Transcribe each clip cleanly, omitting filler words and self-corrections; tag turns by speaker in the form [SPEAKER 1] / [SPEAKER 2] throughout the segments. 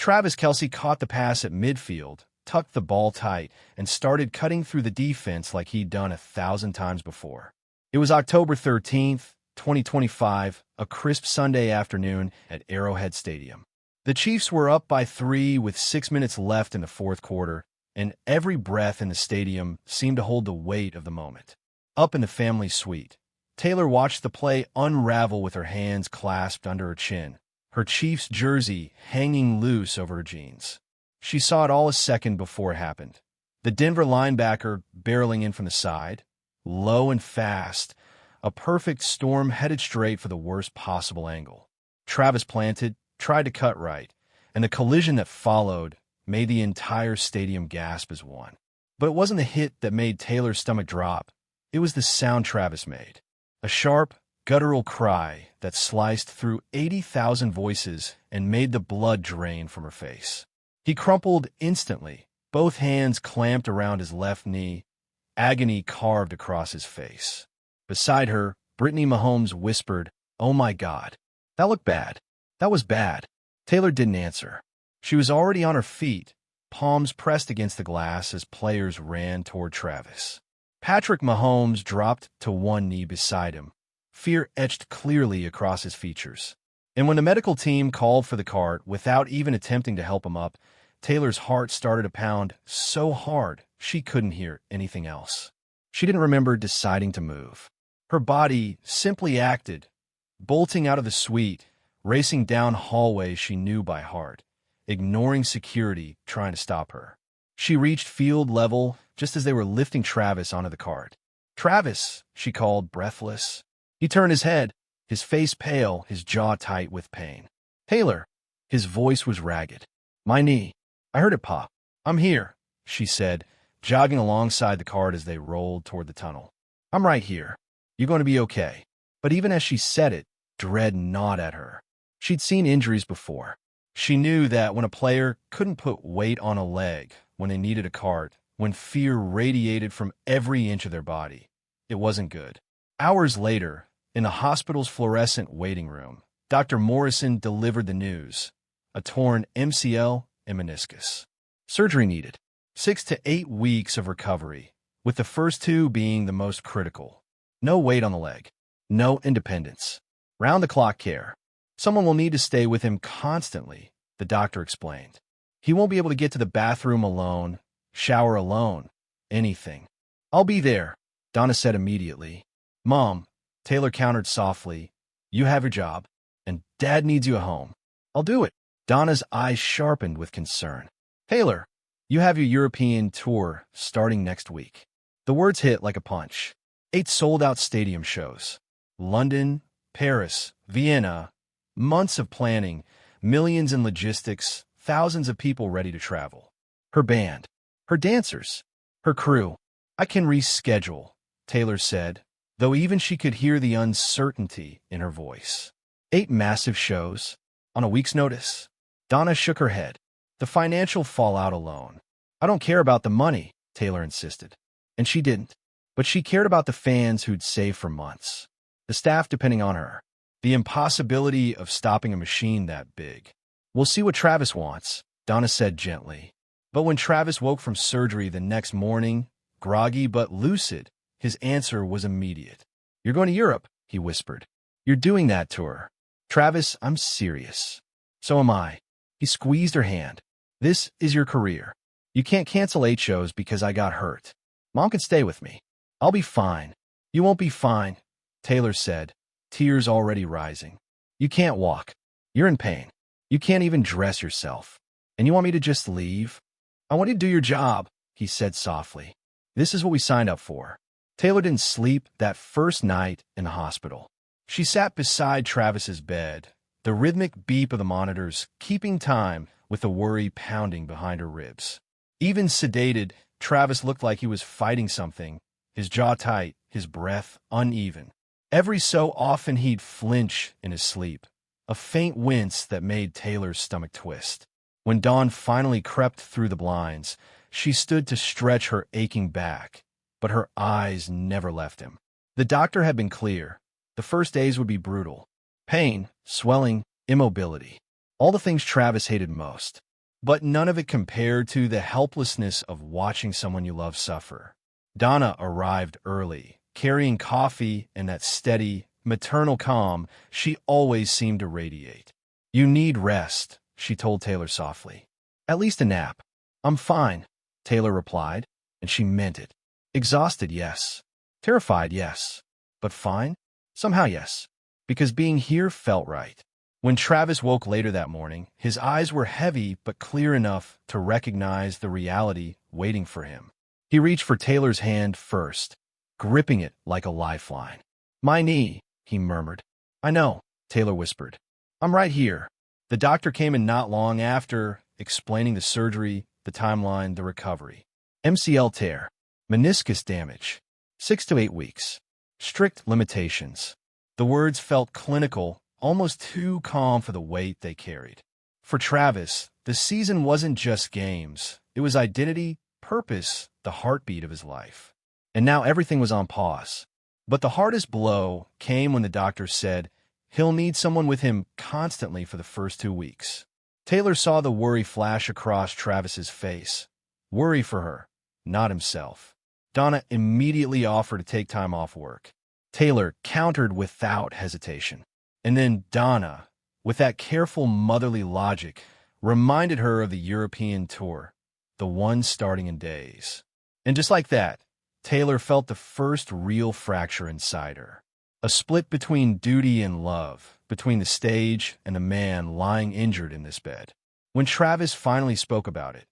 [SPEAKER 1] Kelce caught the pass at midfield, tucked the ball tight, and started cutting through the defense like he'd done 1,000 times before. It was October 13th, 2025, a crisp Sunday afternoon at Arrowhead Stadium. The Chiefs were up by 3 with 6 minutes left in the fourth quarter, and every breath in the stadium seemed to hold the weight of the moment. Up in the family suite, Taylor watched the play unravel with her hands clasped under her chin, her Chiefs jersey hanging loose over her jeans. She saw it all a second before it happened. The Denver linebacker barreling in from the side, low and fast, a perfect storm headed straight for the worst possible angle. Travis planted, tried to cut right, and the collision that followed made the entire stadium gasp as one. But it wasn't the hit that made Taylor's stomach drop. It was the sound Travis made. A sharp, guttural cry that sliced through 80,000 voices and made the blood drain from her face. He crumpled instantly, both hands clamped around his left knee, agony carved across his face. Beside her, Brittany Mahomes whispered, "Oh my God, that looked bad. That was bad." Taylor didn't answer. She was already on her feet, palms pressed against the glass as players ran toward Travis. Patrick Mahomes dropped to one knee beside him, fear etched clearly across his features. And when the medical team called for the cart without even attempting to help him up, Taylor's heart started to pound so hard she couldn't hear anything else. She didn't remember deciding to move. Her body simply acted, bolting out of the suite, racing down hallways she knew by heart, ignoring security trying to stop her. She reached field level just as they were lifting Travis onto the cart. "Travis," she called, breathless. He turned his head, his face pale, his jaw tight with pain. "Taylor." His voice was ragged. "My knee. I heard it pop. I'm here," she said, jogging alongside the cart as they rolled toward the tunnel. "I'm right here. You're going to be okay." But even as she said it, dread gnawed at her. She'd seen injuries before. She knew that when a player couldn't put weight on a leg, when they needed a cart, when fear radiated from every inch of their body, it wasn't good. Hours later, in the hospital's fluorescent waiting room, Dr. Morrison delivered the news: a torn MCL and meniscus. Surgery needed. 6 to 8 weeks of recovery, with the first 2 being the most critical. No weight on the leg. No independence. Round-the-clock care. Someone will need to stay with him constantly, the doctor explained. He won't be able to get to the bathroom alone, shower alone, anything. "I'll be there," Donna said immediately. "Mom," Taylor countered softly, "you have your job, and Dad needs you at home." "I'll do it." Donna's eyes sharpened with concern. "Taylor, you have your European tour starting next week." The words hit like a punch. 8 sold-out stadium shows. London, Paris, Vienna. Months of planning, millions in logistics, thousands of people ready to travel. Her band, her dancers, her crew. "I can reschedule," Taylor said, though even she could hear the uncertainty in her voice. 8 massive shows, on a week's notice. Donna shook her head. "The financial fallout alone." "I don't care about the money," Taylor insisted. And she didn't. But she cared about the fans who'd saved for months. The staff depending on her. The impossibility of stopping a machine that big. "We'll see what Travis wants," Donna said gently. But when Travis woke from surgery the next morning, groggy but lucid, his answer was immediate. "You're going to Europe," he whispered. "You're doing that tour." "Travis, I'm serious." "So am I." He squeezed her hand. "This is your career. You can't cancel 8 shows because I got hurt. Mom can stay with me. I'll be fine." "You won't be fine," Taylor said, tears already rising. "You can't walk. You're in pain. You can't even dress yourself. And you want me to just leave?" "I want you to do your job," he said softly. "This is what we signed up for." Taylor didn't sleep that first night in the hospital. She sat beside Travis's bed, the rhythmic beep of the monitors keeping time with the worry pounding behind her ribs. Even sedated, Travis looked like he was fighting something, his jaw tight, his breath uneven. Every so often he'd flinch in his sleep, a faint wince that made Taylor's stomach twist. When dawn finally crept through the blinds, she stood to stretch her aching back, but her eyes never left him. The doctor had been clear. The first days would be brutal. Pain, swelling, immobility. All the things Travis hated most. but none of it compared to the helplessness of watching someone you love suffer. Donna arrived early, carrying coffee and that steady, maternal calm she always seemed to radiate. "You need rest," she told Taylor softly. "At least a nap." "I'm fine," Taylor replied, and she meant it. Exhausted, yes. Terrified, yes. But fine? Somehow, yes. Because being here felt right. When Travis woke later that morning, his eyes were heavy but clear enough to recognize the reality waiting for him. He reached for Taylor's hand first, gripping it like a lifeline. "My knee," he murmured. "I know," Taylor whispered. "I'm right here." The doctor came in not long after, explaining the surgery, the timeline, the recovery. MCL tear, meniscus damage, 6 to 8 weeks. Strict limitations. The words felt clinical, almost too calm for the weight they carried. For Travis, the season wasn't just games. It was identity, purpose, the heartbeat of his life. And now everything was on pause. But the hardest blow came when the doctor said he'll need someone with him constantly for the first 2 weeks. Taylor saw the worry flash across Travis's face. Worry for her, not himself. Donna immediately offered to take time off work. Taylor countered without hesitation. And then Donna, with that careful motherly logic, reminded her of the European tour, the one starting in days. And just like that, Taylor felt the first real fracture inside her. A split between duty and love, between the stage and the man lying injured in this bed. When Travis finally spoke about it,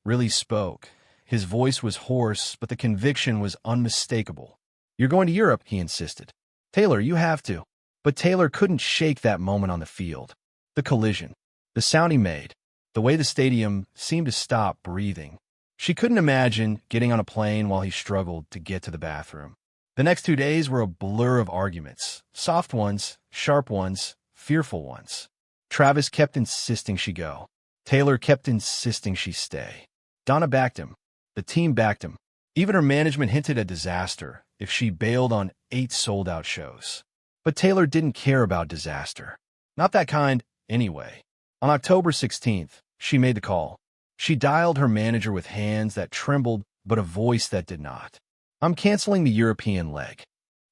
[SPEAKER 1] really spoke, his voice was hoarse, but the conviction was unmistakable. "You're going to Europe," he insisted. "Taylor, you have to." But Taylor couldn't shake that moment on the field. The collision, the sound he made, the way the stadium seemed to stop breathing. She couldn't imagine getting on a plane while he struggled to get to the bathroom. The next 2 days were a blur of arguments, soft ones, sharp ones, fearful ones. Travis kept insisting she go. Taylor kept insisting she stay. Donna backed him. The team backed him. Even her management hinted a disaster if she bailed on 8 sold-out shows. But Taylor didn't care about disaster. Not that kind, anyway. On October 16th, she made the call. She dialed her manager with hands that trembled, but a voice that did not. "I'm canceling the European leg."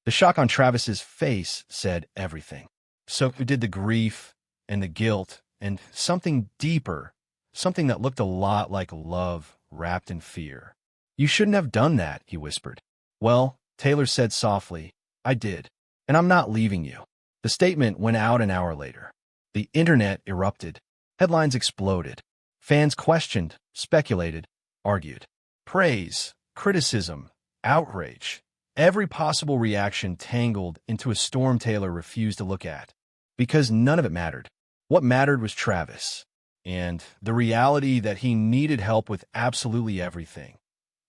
[SPEAKER 1] The shock on Travis's face said everything. So did the grief and the guilt and something deeper, something that looked a lot like love wrapped in fear. "You shouldn't have done that," he whispered. "Well," Taylor said softly, "I did. And I'm not leaving you." The statement went out an hour later. The internet erupted. Headlines exploded. Fans questioned, speculated, argued. Praise, criticism, outrage. Every possible reaction tangled into a storm Taylor refused to look at. Because none of it mattered. What mattered was Travis. And the reality that he needed help with absolutely everything.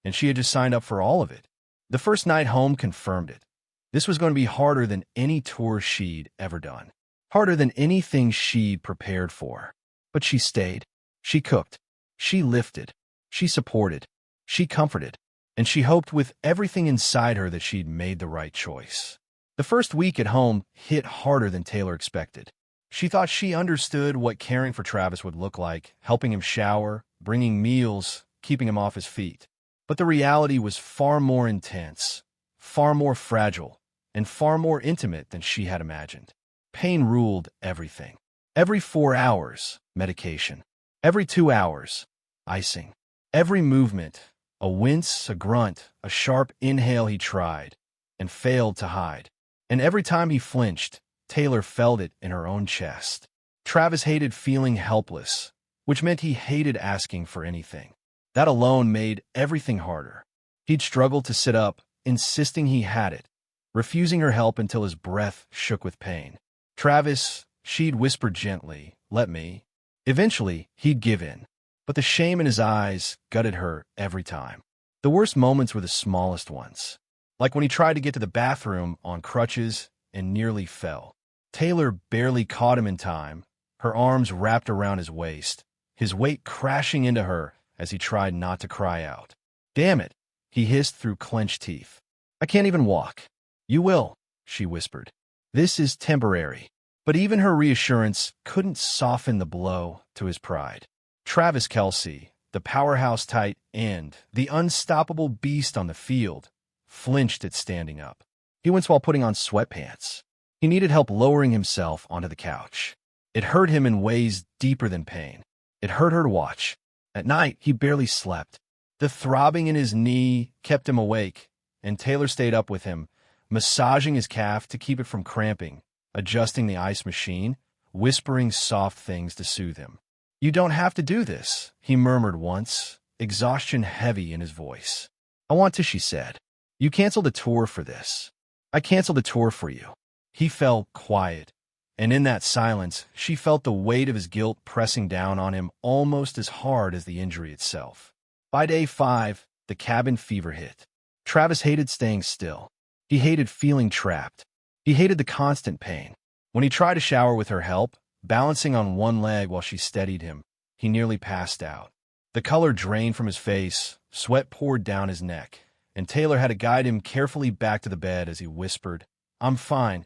[SPEAKER 1] And she had just signed up for all of it. The first night home confirmed it. This was going to be harder than any tour she'd ever done. Harder than anything she'd prepared for. But she stayed. She cooked. She lifted. She supported. She comforted. And she hoped with everything inside her that she'd made the right choice. The first week at home hit harder than Taylor expected. She thought she understood what caring for Travis would look like, helping him shower, bringing meals, keeping him off his feet. But the reality was far more intense, far more fragile, and far more intimate than she had imagined. Pain ruled everything. Every 4 hours, medication. Every 2 hours, icing. Every movement, a wince, a grunt, a sharp inhale he tried, and failed to hide. And every time he flinched, Taylor felt it in her own chest. Travis hated feeling helpless, which meant he hated asking for anything. That alone made everything harder. He'd struggled to sit up, insisting he had it, refusing her help until his breath shook with pain. "Travis," she'd whispered gently, "let me." Eventually, he'd give in. But the shame in his eyes gutted her every time. The worst moments were the smallest ones. Like when he tried to get to the bathroom on crutches and nearly fell. Taylor barely caught him in time, her arms wrapped around his waist, his weight crashing into her as he tried not to cry out. "Damn it," he hissed through clenched teeth. "I can't even walk." "You will," she whispered. "This is temporary." But even her reassurance couldn't soften the blow to his pride. Travis Kelce, the powerhouse tight end, the unstoppable beast on the field, flinched at standing up. He winced while putting on sweatpants. He needed help lowering himself onto the couch. It hurt him in ways deeper than pain. It hurt her to watch. At night, he barely slept. The throbbing in his knee kept him awake, and Taylor stayed up with him, massaging his calf to keep it from cramping, adjusting the ice machine, whispering soft things to soothe him. "You don't have to do this," he murmured once, exhaustion heavy in his voice. "I want to," she said. "You canceled the tour for this." "I canceled the tour for you." He fell quiet, and in that silence, she felt the weight of his guilt pressing down on him almost as hard as the injury itself. By day 5, the cabin fever hit. Travis hated staying still. He hated feeling trapped. He hated the constant pain. When he tried to shower with her help, balancing on one leg while she steadied him, he nearly passed out. The color drained from his face, sweat poured down his neck, and Taylor had to guide him carefully back to the bed as he whispered, I'm fine,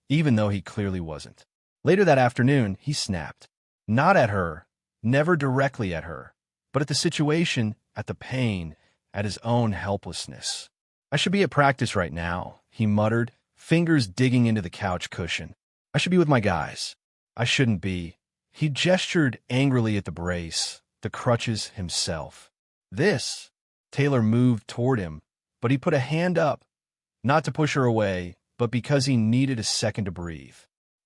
[SPEAKER 1] even though he clearly wasn't. Later that afternoon, he snapped. Not at her, never directly at her, but at the situation, at the pain, at his own helplessness. "I should be at practice right now," he muttered, fingers digging into the couch cushion. "I should be with my guys. I shouldn't be." He gestured angrily at the brace, the crutches himself. "This." Taylor moved toward him, but he put a hand up, not to push her away, but because he needed a second to breathe.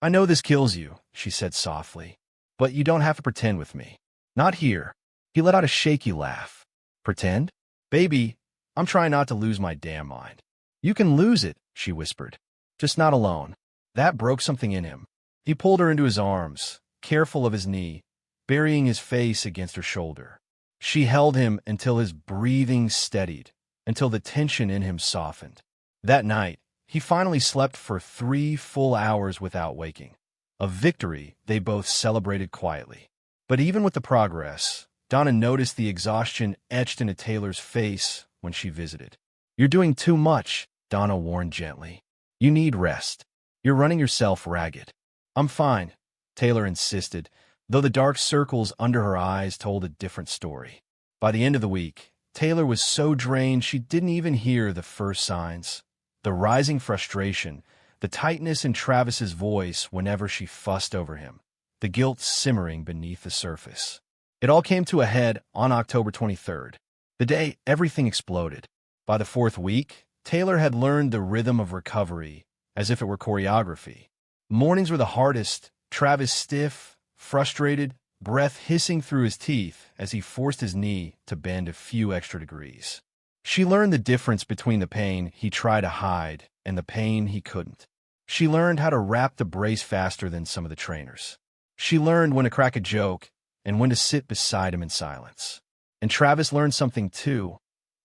[SPEAKER 1] "I know this kills you," she said softly, "but you don't have to pretend with me. Not here." He let out a shaky laugh. "Pretend? Baby, I'm trying not to lose my damn mind." "You can lose it," she whispered. "Just not alone." That broke something in him. He pulled her into his arms, careful of his knee, burying his face against her shoulder. She held him until his breathing steadied, until the tension in him softened. That night, he finally slept for 3 full hours without waking. A victory they both celebrated quietly. But even with the progress, Donna noticed the exhaustion etched into Taylor's face when she visited. "You're doing too much," Donna warned gently. "You need rest. You're running yourself ragged." "I'm fine," Taylor insisted, though the dark circles under her eyes told a different story. By the end of the week, Taylor was so drained she didn't even hear the first signs. The rising frustration, the tightness in Travis's voice whenever she fussed over him, the guilt simmering beneath the surface. It all came to a head on October 23rd, the day everything exploded. By the 4th week, Taylor had learned the rhythm of recovery, as if it were choreography. Mornings were the hardest, Travis stiff, frustrated, breath hissing through his teeth as he forced his knee to bend a few extra degrees. She learned the difference between the pain he tried to hide and the pain he couldn't. She learned how to wrap the brace faster than some of the trainers. She learned when to crack a joke and when to sit beside him in silence. And Travis learned something too.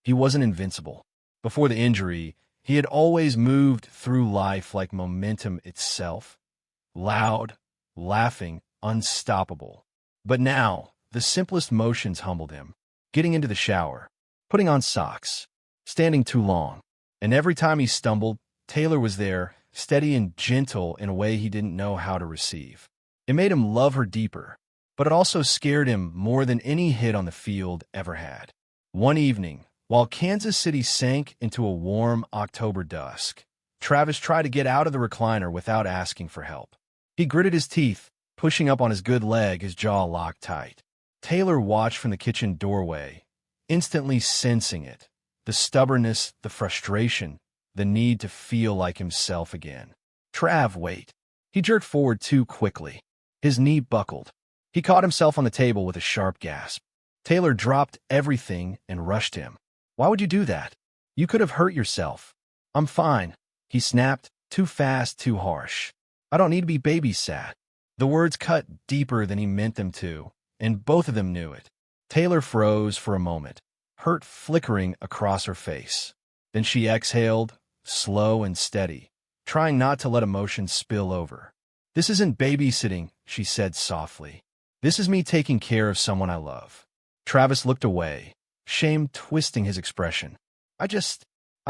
[SPEAKER 1] He wasn't invincible. Before the injury, he had always moved through life like momentum itself. Loud, laughing, unstoppable. But now, the simplest motions humbled him. Getting into the shower, putting on socks, standing too long. And every time he stumbled, Taylor was there, steady and gentle in a way he didn't know how to receive. It made him love her deeper, but it also scared him more than any hit on the field ever had. One evening, while Kansas City sank into a warm October dusk, Travis tried to get out of the recliner without asking for help. He gritted his teeth, pushing up on his good leg, his jaw locked tight. Taylor watched from the kitchen doorway, instantly sensing it, the stubbornness, the frustration, the need to feel like himself again. "Trav, wait." He jerked forward too quickly. His knee buckled. He caught himself on the table with a sharp gasp. Taylor dropped everything and rushed him. "Why would you do that? You could have hurt yourself." "I'm fine," he snapped, too fast, too harsh. "I don't need to be babysat." The words cut deeper than he meant them to, and both of them knew it. Taylor froze for a moment, hurt flickering across her face. Then she exhaled, slow and steady, trying not to let emotion spill over. "This isn't babysitting," she said softly. "This is me taking care of someone I love." Travis looked away, shame twisting his expression. I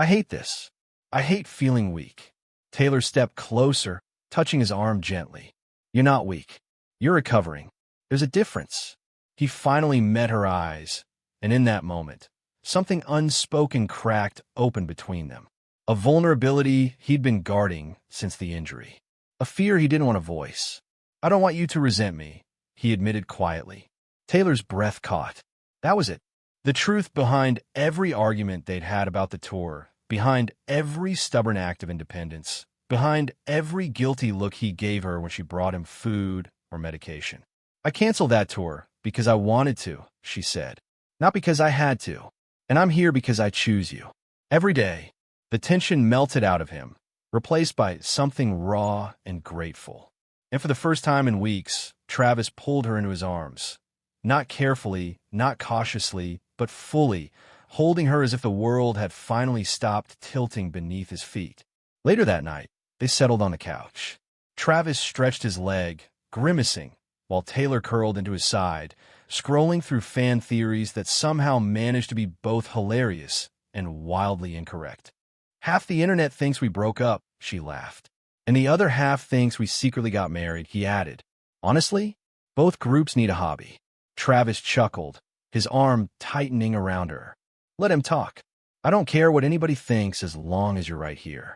[SPEAKER 1] hate this. I hate feeling weak." Taylor stepped closer, touching his arm gently. "You're not weak. You're recovering. There's a difference." He finally met her eyes, and in that moment, something unspoken cracked open between them. A vulnerability he'd been guarding since the injury. A fear he didn't want to voice. "I don't want you to resent me," he admitted quietly. Taylor's breath caught. That was it. The truth behind every argument they'd had about the tour, behind every stubborn act of independence, behind every guilty look he gave her when she brought him food or medication. "I canceled that tour because I wanted to," she said. "Not because I had to. And I'm here because I choose you." Every day, the tension melted out of him, replaced by something raw and grateful. And for the first time in weeks, Travis pulled her into his arms. Not carefully, not cautiously, but fully, holding her as if the world had finally stopped tilting beneath his feet. Later that night, they settled on the couch. Travis stretched his leg, grimacing, while Taylor curled into his side, scrolling through fan theories that somehow managed to be both hilarious and wildly incorrect. "Half the internet thinks we broke up," she laughed. "And the other half thinks we secretly got married," he added. "Honestly, both groups need a hobby." Travis chuckled, his arm tightening around her. "Let him talk. I don't care what anybody thinks as long as you're right here."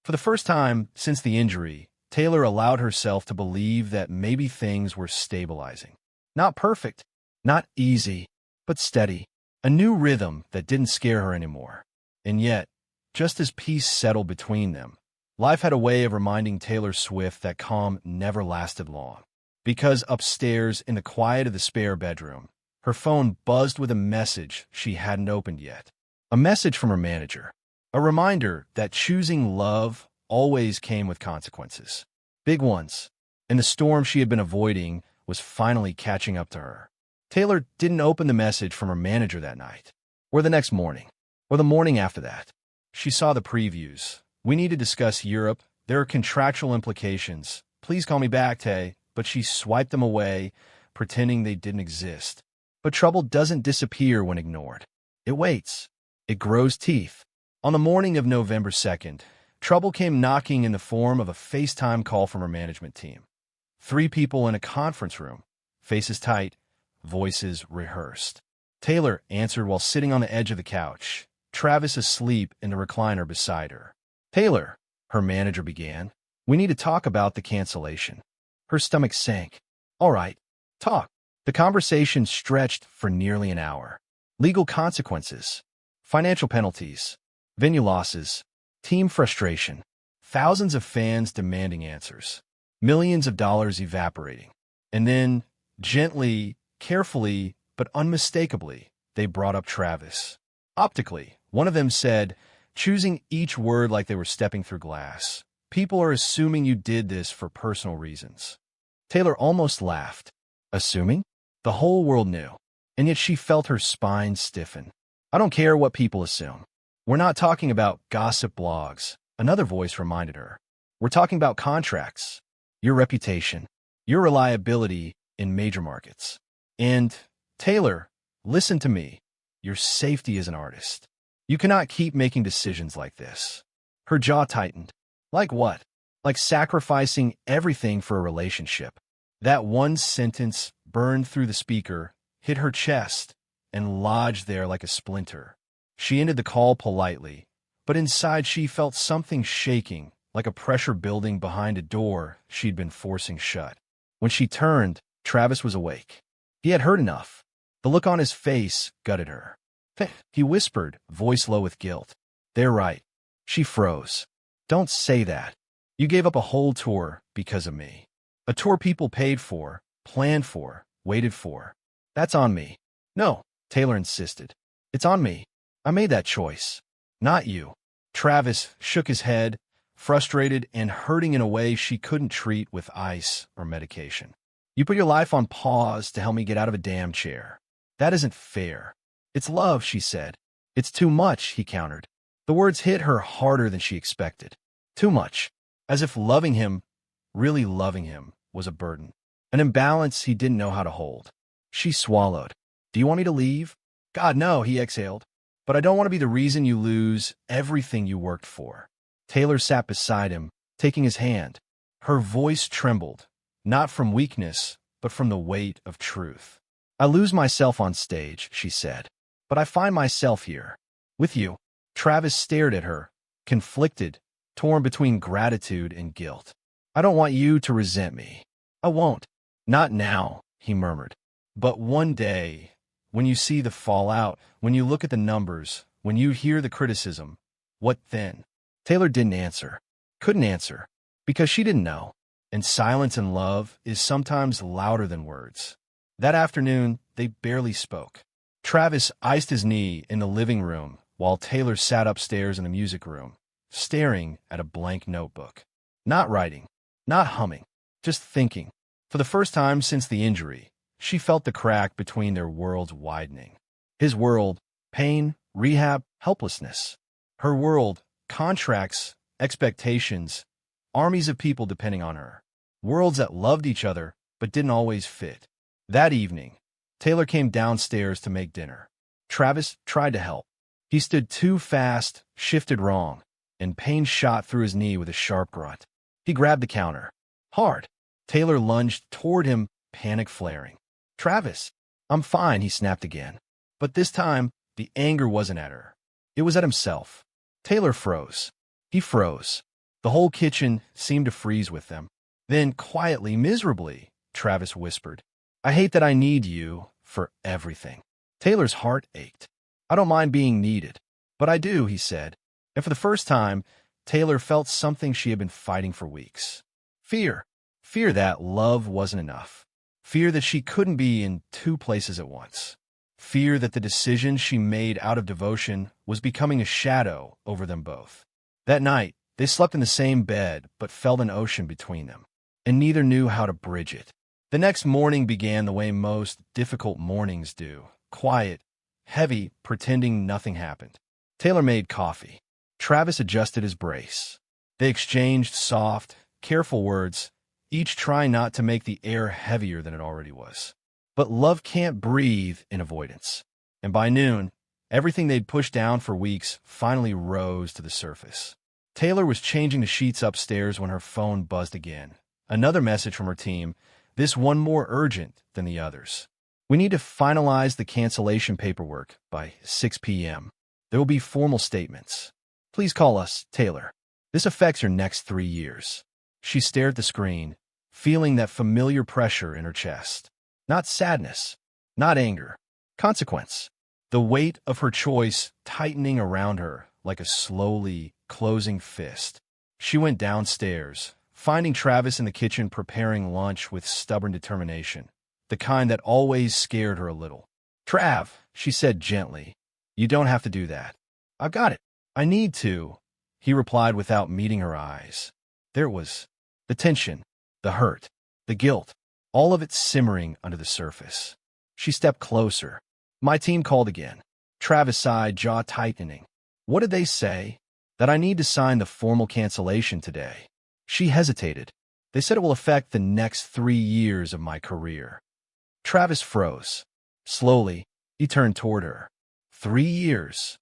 [SPEAKER 1] For the first time since the injury, Taylor allowed herself to believe that maybe things were stabilizing. Not perfect, not easy, but steady. A new rhythm that didn't scare her anymore. And yet, just as peace settled between them, life had a way of reminding Taylor Swift that calm never lasted long. Because upstairs, in the quiet of the spare bedroom, her phone buzzed with a message she hadn't opened yet. A message from her manager. A reminder that choosing love always came with consequences. Big ones. And the storm she had been avoiding was finally catching up to her. Taylor didn't open the message from her manager that night, or the next morning, or the morning after that. She saw the previews. "We need to discuss Europe. There are contractual implications. Please call me back, Tay." But she swiped them away, pretending they didn't exist. But trouble doesn't disappear when ignored. It waits. It grows teeth. On the morning of November 2nd, trouble came knocking in the form of a FaceTime call from her management team. 3 people in a conference room, faces tight, voices rehearsed. Taylor answered while sitting on the edge of the couch, Travis asleep in the recliner beside her. "Taylor," her manager began, "we need to talk about the cancellation." Her stomach sank. "All right, talk." The conversation stretched for nearly an hour. Legal consequences, financial penalties, venue losses, team frustration, thousands of fans demanding answers, millions of dollars evaporating. And then, gently, carefully, but unmistakably, they brought up Travis. Optically, one of them said, choosing each word like they were stepping through glass. "People are assuming you did this for personal reasons." Taylor almost laughed. Assuming? The whole world knew, and yet she felt her spine stiffen. "I don't care what people assume. We're not talking about gossip blogs," another voice reminded her. "We're talking about contracts, your reputation, your reliability in major markets. And, Taylor, listen to me. Your safety as an artist. You cannot keep making decisions like this." Her jaw tightened. Like what? Like sacrificing everything for a relationship. That one sentence burned through the speaker, hit her chest, and lodged there like a splinter. She ended the call politely, but inside she felt something shaking, like a pressure building behind a door she'd been forcing shut. When she turned, Travis was awake. He had heard enough. The look on his face gutted her. He whispered, voice low with guilt. "They're right." She froze. "Don't say that. You gave up a whole tour because of me. A tour people paid for, planned for, waited for. That's on me." "No," Taylor insisted. "It's on me. I made that choice. Not you." Travis shook his head, frustrated and hurting in a way she couldn't treat with ice or medication. "You put your life on pause to help me get out of a damn chair. That isn't fair." "It's love," she said. "It's too much," he countered. The words hit her harder than she expected. Too much. As if loving him, really loving him, was a burden. An imbalance he didn't know how to hold. She swallowed. "Do you want me to leave?" "God, no," he exhaled. "But I don't want to be the reason you lose everything you worked for." Taylor sat beside him, taking his hand. Her voice trembled, not from weakness, but from the weight of truth. I lose myself on stage, she said. But I find myself here. With you. Travis stared at her, conflicted, torn between gratitude and guilt. I don't want you to resent me. I won't. Not now, he murmured. But one day, when you see the fallout, when you look at the numbers, when you hear the criticism, what then? Taylor didn't answer. Couldn't answer. Because she didn't know. And silence in love is sometimes louder than words. That afternoon, they barely spoke. Travis iced his knee in the living room while Taylor sat upstairs in the music room, staring at a blank notebook. Not writing, not humming, just thinking. For the first time since the injury, she felt the crack between their worlds widening. His world, pain, rehab, helplessness. Her world, contracts, expectations, armies of people depending on her. Worlds that loved each other but didn't always fit. That evening, Taylor came downstairs to make dinner. Travis tried to help. He stood too fast, shifted wrong, and pain shot through his knee with a sharp grunt. He grabbed the counter. Hard. Taylor lunged toward him, panic flaring. Travis, I'm fine, he snapped again. But this time, the anger wasn't at her. It was at himself. Taylor froze. He froze. The whole kitchen seemed to freeze with them. Then, quietly, miserably, Travis whispered, I hate that I need you for everything. Taylor's heart ached. I don't mind being needed. But I do, he said. And for the first time, Taylor felt something she had been fighting for weeks. Fear. Fear that love wasn't enough. Fear that she couldn't be in two places at once. Fear that the decision she made out of devotion was becoming a shadow over them both. That night, they slept in the same bed but felt an ocean between them, and neither knew how to bridge it. The next morning began the way most difficult mornings do, quiet, heavy, pretending nothing happened. Taylor made coffee. Travis adjusted his brace. They exchanged soft, careful words, each trying not to make the air heavier than it already was. But love can't breathe in avoidance. And by noon, everything they'd pushed down for weeks finally rose to the surface. Taylor was changing the sheets upstairs when her phone buzzed again. Another message from her team, this one more urgent than the others. We need to finalize the cancellation paperwork by 6 p.m. There will be formal statements. Please call us, Taylor. This affects your next 3 years. She stared at the screen, feeling that familiar pressure in her chest. Not sadness, not anger. Consequence. The weight of her choice tightening around her like a slowly closing fist. She went downstairs, finding Travis in the kitchen preparing lunch with stubborn determination, the kind that always scared her a little. Trav, she said gently, you don't have to do that. I've got it. I need to, he replied without meeting her eyes. There it was. The tension, the hurt, the guilt, all of it simmering under the surface. She stepped closer. My team called again. Travis sighed, jaw tightening. What did they say? That I need to sign the formal cancellation today. She hesitated. They said it will affect the next 3 years of my career. Travis froze. Slowly, he turned toward her. 3 years.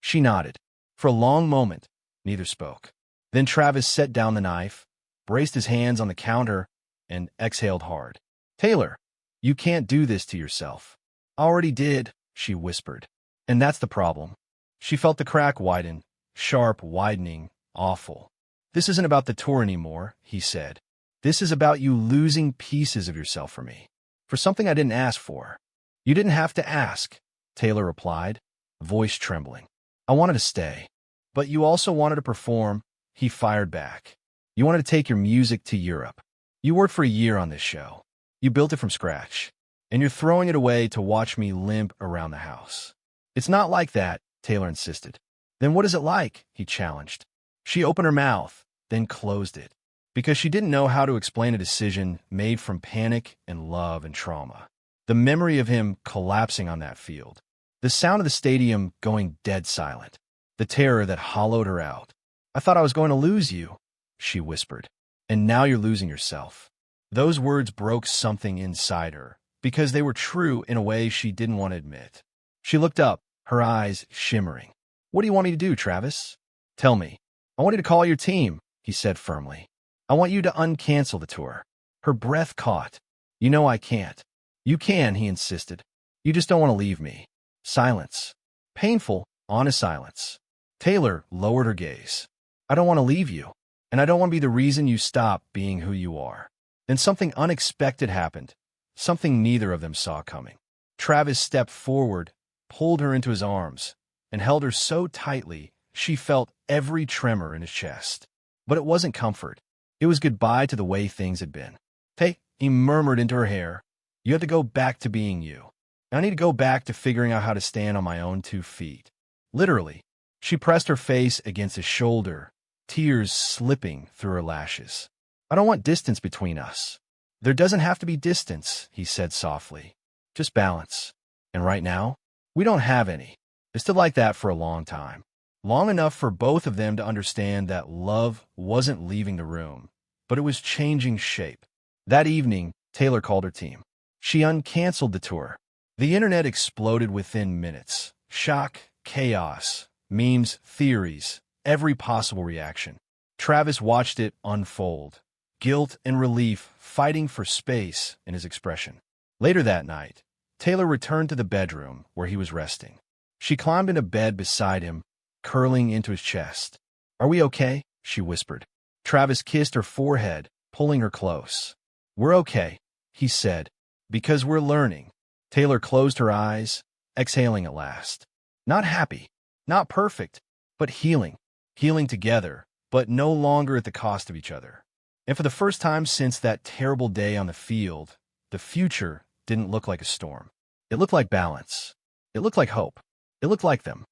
[SPEAKER 1] She nodded. For a long moment, neither spoke. Then Travis set down the knife, braced his hands on the counter, and exhaled hard. Taylor, you can't do this to yourself. I already did, she whispered. And that's the problem. She felt the crack widen, sharp, widening, awful. This isn't about the tour anymore, he said. This is about you losing pieces of yourself for me. For something I didn't ask for. You didn't have to ask, Taylor replied, voice trembling. I wanted to stay. But you also wanted to perform, he fired back. You wanted to take your music to Europe. You worked for a year on this show. You built it from scratch. And you're throwing it away to watch me limp around the house. It's not like that, Taylor insisted. Then what is it like? He challenged. She opened her mouth, then closed it, because she didn't know how to explain a decision made from panic and love and trauma. The memory of him collapsing on that field. The sound of the stadium going dead silent. The terror that hollowed her out. I thought I was going to lose you, she whispered. And now you're losing yourself. Those words broke something inside her, because they were true in a way she didn't want to admit. She looked up, her eyes shimmering. What do you want me to do, Travis? Tell me. I want you to call your team, he said firmly. I want you to uncancel the tour. Her breath caught. You know I can't. You can, he insisted. You just don't want to leave me. Silence. Painful, honest silence. Taylor lowered her gaze. I don't want to leave you, and I don't want to be the reason you stop being who you are. Then something unexpected happened, something neither of them saw coming. Travis stepped forward, pulled her into his arms, and held her so tightly she felt every tremor in his chest. But it wasn't comfort. It was goodbye to the way things had been. Hey, he murmured into her hair, you have to go back to being you. I need to go back to figuring out how to stand on my own 2 feet. Literally. She pressed her face against his shoulder, tears slipping through her lashes. I don't want distance between us. There doesn't have to be distance, he said softly. Just balance. And right now, we don't have any. It's still like that for a long time. Long enough for both of them to understand that love wasn't leaving the room, but it was changing shape. That evening, Taylor called her team. She uncanceled the tour. The internet exploded within minutes. Shock, chaos, memes, theories, every possible reaction. Travis watched it unfold, guilt and relief fighting for space in his expression. Later that night, Taylor returned to the bedroom where he was resting. She climbed into bed beside him, curling into his chest. Are we okay? She whispered. Travis kissed her forehead, pulling her close. We're okay, he said, because we're learning. Taylor closed her eyes, exhaling at last. Not happy, not perfect, but healing. Healing together, but no longer at the cost of each other. And for the first time since that terrible day on the field, the future didn't look like a storm. It looked like balance. It looked like hope. It looked like them.